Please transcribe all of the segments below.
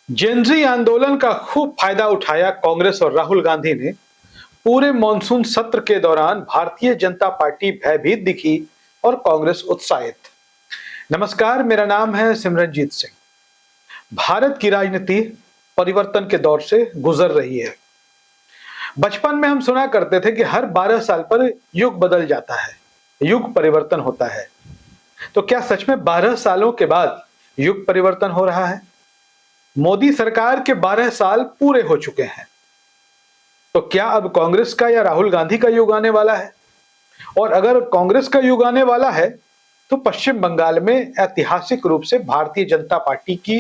Gen Z आंदोलन का खूब फायदा उठाया कांग्रेस और राहुल गांधी ने। पूरे मॉनसून सत्र के दौरान भारतीय जनता पार्टी भयभीत दिखी और कांग्रेस उत्साहित। नमस्कार, मेरा नाम है सिमरनजीत सिंह। भारत की राजनीति परिवर्तन के दौर से गुजर रही है। बचपन में हम सुना करते थे कि हर 12 साल पर युग बदल जाता है, युग परिवर्तन होता है। तो क्या सच में 12 सालों के बाद युग परिवर्तन हो रहा है? मोदी सरकार के 12 साल पूरे हो चुके हैं। तो क्या अब कांग्रेस का या राहुल गांधी का युग आने वाला है? और अगर कांग्रेस का युग आने वाला है तो पश्चिम बंगाल में ऐतिहासिक रूप से भारतीय जनता पार्टी की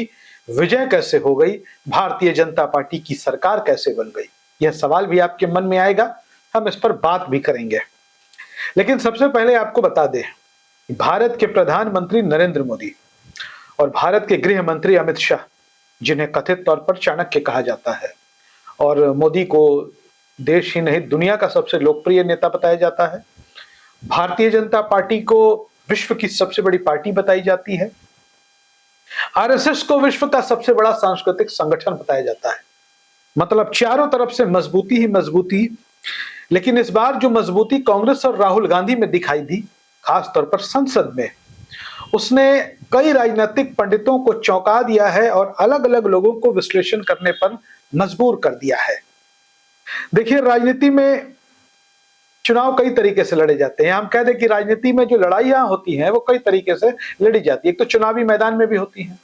विजय कैसे हो गई, भारतीय जनता पार्टी की सरकार कैसे बन गई? यह सवाल भी आपके मन में आएगा। हम इस पर बात भी करेंगे। लेकिन सबसे पहले आपको बता दें, भारत के प्रधानमंत्री नरेंद्र मोदी और भारत के गृह मंत्री अमित शाह, जिन्हें कथित तौर पर चाणक्य कहा जाता है, और मोदी को देश ही नहीं दुनिया का सबसे लोकप्रिय नेता बताया जाता है। भारतीय जनता पार्टी को विश्व की सबसे बड़ी पार्टी बताई जाती है। आरएसएस को विश्व का सबसे बड़ा सांस्कृतिक संगठन बताया जाता है। मतलब चारों तरफ से मजबूती ही मजबूती। लेकिन इस बार जो मजबूती कांग्रेस और राहुल गांधी में दिखाई दी, खासतौर पर संसद में, उसने कई राजनीतिक पंडितों को चौंका दिया है और अलग अलग लोगों को विश्लेषण करने पर मजबूर कर दिया है। देखिए, राजनीति में चुनाव कई तरीके से लड़े जाते हैं। हम कह दें कि राजनीति में जो लड़ाइयां होती हैं वो कई तरीके से लड़ी जाती है। एक तो चुनावी मैदान में भी होती हैं,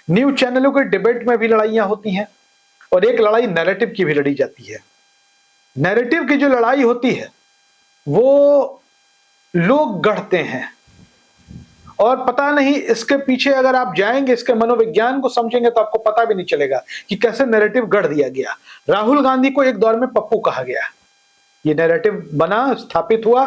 न्यूज चैनलों के डिबेट में भी लड़ाइयां होती हैं, और एक लड़ाई नैरेटिव की भी लड़ी जाती है। नैरेटिव की जो लड़ाई होती है वो लोग गढ़ते हैं, और पता नहीं इसके पीछे अगर आप जाएंगे, इसके मनोविज्ञान को समझेंगे तो आपको पता भी नहीं चलेगा कि कैसे नैरेटिव गढ़ दिया गया। राहुल गांधी को एक दौर में पप्पू कहा गया, ये नैरेटिव बना, स्थापित हुआ।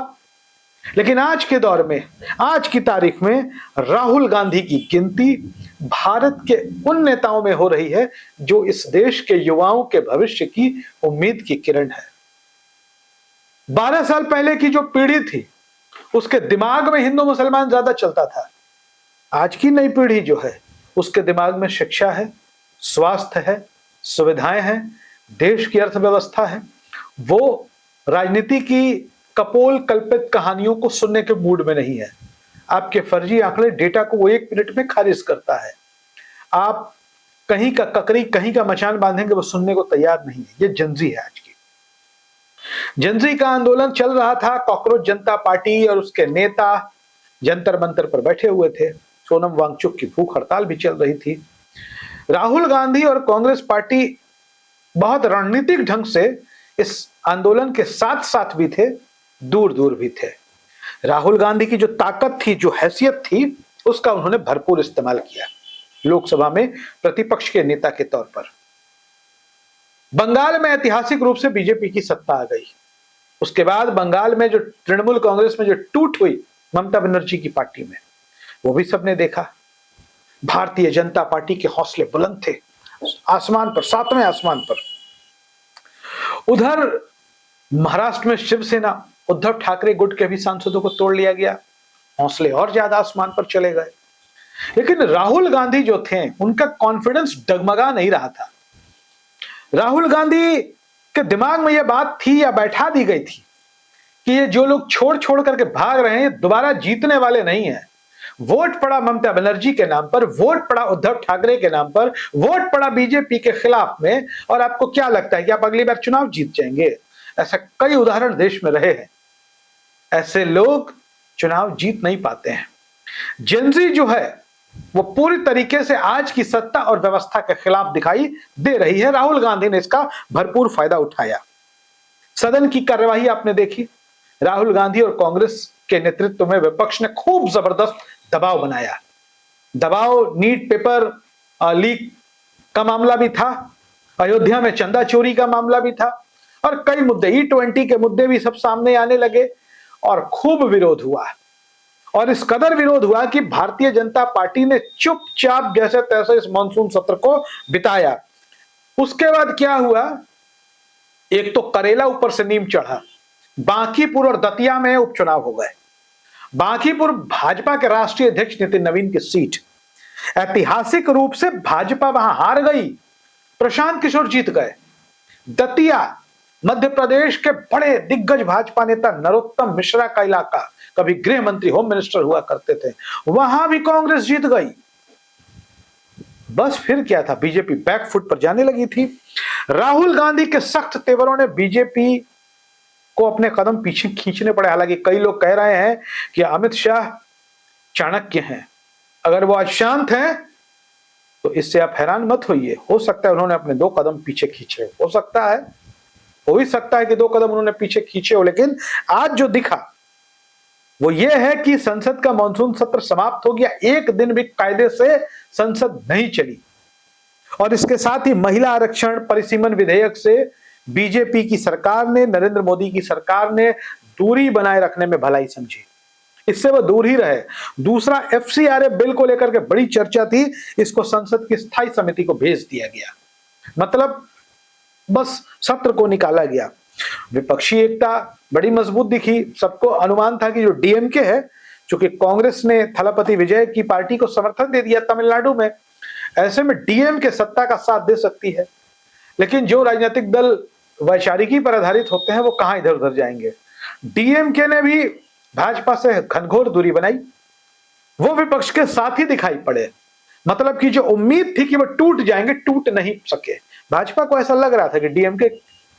लेकिन आज के दौर में, आज की तारीख में राहुल गांधी की गिनती भारत के उन नेताओं में हो रही है जो इस देश के युवाओं के भविष्य की उम्मीद की किरण है। 12 साल पहले की जो पीढ़ी थी उसके दिमाग में हिंदू मुसलमान ज्यादा चलता था। आज की नई पीढ़ी जो है उसके दिमाग में शिक्षा है, स्वास्थ्य है, सुविधाएं हैं, देश की अर्थव्यवस्था है। वो राजनीति की कपोल कल्पित कहानियों को सुनने के मूड में नहीं है। आपके फर्जी आंकड़े डेटा को वो 1 मिनट में खारिज करता है। आप कहीं का ककरी कहीं का मचान बांधेंगे, वो सुनने को तैयार नहीं है। ये जेनजी है आज की। जेनजी का आंदोलन चल रहा था। कॉकरोच जनता पार्टी और उसके नेता जंतर मंतर पर बैठे हुए थे। सोनम वांगचुक की भूख हड़ताल भी चल रही थी। राहुल गांधी और कांग्रेस पार्टी बहुत रणनीतिक ढंग से इस आंदोलन के साथ साथ भी थे, दूर दूर भी थे। राहुल गांधी की जो ताकत थी, जो हैसियत थी, उसका उन्होंने भरपूर इस्तेमाल किया लोकसभा में प्रतिपक्ष के नेता के तौर पर। बंगाल में ऐतिहासिक रूप से बीजेपी की सत्ता आ गई। उसके बाद बंगाल में जो तृणमूल कांग्रेस में जो टूट हुई ममता बनर्जी की पार्टी में, वो भी सबने देखा। भारतीय जनता पार्टी के हौसले बुलंद थे, आसमान पर, 7वें आसमान पर। उधर महाराष्ट्र में शिवसेना, उद्धव ठाकरे गुट के भी सांसदों को तोड़ लिया गया, हौसले और ज्यादा आसमान पर चले गए। लेकिन राहुल गांधी जो थे, उनका कॉन्फिडेंस डगमगा नहीं रहा था। राहुल गांधी के दिमाग में यह बात थी या बैठा दी गई थी कि ये जो लोग छोड़ छोड़ करके भाग रहे हैं दोबारा जीतने वाले नहीं है। वोट पड़ा ममता बनर्जी के नाम पर, वोट पड़ा उद्धव ठाकरे के नाम पर, वोट पड़ा बीजेपी के खिलाफ में, और आपको क्या लगता है कि आप अगली बार चुनाव जीत जाएंगे? ऐसा कई उदाहरण देश में रहे हैं। ऐसे लोग चुनाव जीत नहीं पाते हैं। जेनजी जो है वो पूरी तरीके से आज की सत्ता और व्यवस्था के खिलाफ दिखाई दे रही है। राहुल गांधी ने इसका भरपूर फायदा उठाया। सदन की कार्यवाही आपने देखी। राहुल गांधी और कांग्रेस के नेतृत्व में विपक्ष ने खूब जबरदस्त दबाव बनाया। दबाव नीट पेपर लीक का मामला भी था, अयोध्या में चंदा चोरी का मामला भी था, और कई मुद्दे, E20 के मुद्दे भी सब सामने आने लगे, और खूब विरोध हुआ। और इस कदर विरोध हुआ कि भारतीय जनता पार्टी ने चुपचाप जैसे तैसे इस मानसून सत्र को बिताया। उसके बाद क्या हुआ? एक तो करेला ऊपर से नीम चढ़ा। बांकीपुर और दतिया में उपचुनाव हो गए। बांकीपुर भाजपा के राष्ट्रीय अध्यक्ष नितिन नवीन की सीट, ऐतिहासिक रूप से भाजपा वहां हार गई, प्रशांत किशोर जीत गए। दतिया मध्य प्रदेश के बड़े दिग्गज भाजपा नेता नरोत्तम मिश्रा का इलाका, कभी गृह मंत्री होम मिनिस्टर हुआ करते थे, वहां भी कांग्रेस जीत गई। बस फिर क्या था, बीजेपी बैकफुट पर जाने लगी थी। राहुल गांधी के सख्त तेवरों ने बीजेपी को अपने कदम पीछे खींचने पड़े। हालांकि कई लोग कह रहे हैं कि अमित शाह चाणक्य हैं, अगर वो आज शांत हैं तो इससे आप हैरान मत होइए, हो सकता है उन्होंने अपने 2 कदम पीछे खींचे, हो सकता है, हो ही सकता है कि 2 कदम उन्होंने पीछे खींचे हो। लेकिन आज जो दिखा वो ये है कि संसद का मानसून सत्र समाप्त हो गया, एक दिन भी कायदे से संसद नहीं चली, और इसके साथ ही महिला आरक्षण परिसीमन विधेयक से बीजेपी की सरकार ने, नरेंद्र मोदी की सरकार ने दूरी बनाए रखने में भलाई समझी, इससे वो दूर ही रहे। दूसरा, एफसीआरए बिल को लेकर के बड़ी चर्चा थी, इसको संसद की स्थायी समिति को भेज दिया गया, मतलब बस सत्र को निकाला गया। विपक्षी एकता बड़ी मजबूत दिखी। सबको अनुमान था कि जो डीएमके है, चूंकि कांग्रेस ने थलपति विजय की पार्टी को समर्थन दे दिया तमिलनाडु में, ऐसे में डीएमके सत्ता का साथ दे सकती है। लेकिन जो राजनीतिक दल वैचारिकी पर आधारित होते हैं वो कहां इधर उधर जाएंगे। डीएमके ने भी भाजपा से घनघोर दूरी बनाई, वो विपक्ष के साथ ही दिखाई पड़े। मतलब कि जो उम्मीद थी कि वो टूट जाएंगे, टूट नहीं सके। भाजपा को ऐसा लग रहा था कि डीएमके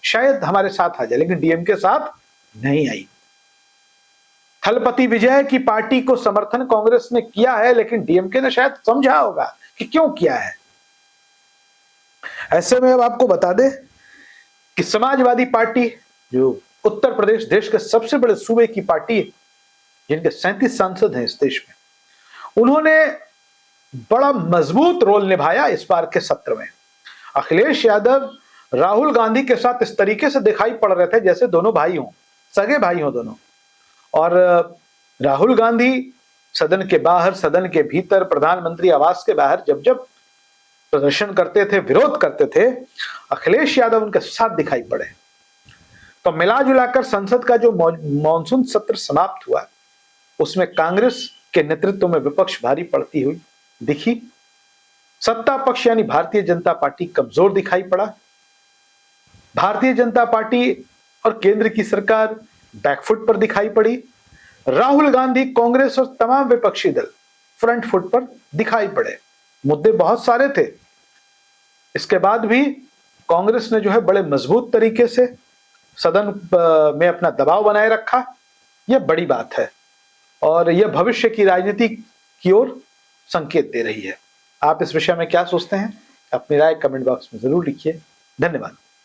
शायद हमारे साथ आ जाए, लेकिन डीएमके साथ नहीं आई। थलपति विजय की पार्टी को समर्थन कांग्रेस ने किया है, लेकिन डीएमके ने शायद समझा होगा कि क्यों किया है। ऐसे में अब आपको बता दें कि समाजवादी पार्टी, जो उत्तर प्रदेश देश के सबसे बड़े सूबे की पार्टी है, जिनके 37 सांसद हैं इस देश में, उन्होंने बड़ा मजबूत रोल निभाया इस बार के सत्र में। अखिलेश यादव राहुल गांधी के साथ इस तरीके से दिखाई पड़ रहे थे जैसे दोनों भाई हों, सगे भाई हों दोनों। और राहुल गांधी सदन के बाहर, सदन के भीतर, प्रधानमंत्री आवास के बाहर जब जब प्रदर्शन करते थे, विरोध करते थे, अखिलेश यादव उनके साथ दिखाई पड़े। तो मिला जुलाकर संसद का जो मॉनसून सत्र समाप्त हुआ, उसमें कांग्रेस के नेतृत्व में विपक्ष भारी पड़ती हुई दिखी। सत्ता पक्ष यानी भारतीय जनता पार्टी कमजोर दिखाई पड़ा। भारतीय जनता पार्टी और केंद्र की सरकार बैकफुट पर दिखाई पड़ी। राहुल गांधी, कांग्रेस और तमाम विपक्षी दल फ्रंट फुट पर दिखाई पड़े। मुद्दे बहुत सारे थे, इसके बाद भी कांग्रेस ने जो है बड़े मजबूत तरीके से सदन में अपना दबाव बनाए रखा। यह बड़ी बात है और यह भविष्य की राजनीति की ओर संकेत दे रही है। आप इस विषय में क्या सोचते हैं? अपनी राय कमेंट बॉक्स में जरूर लिखिए। धन्यवाद।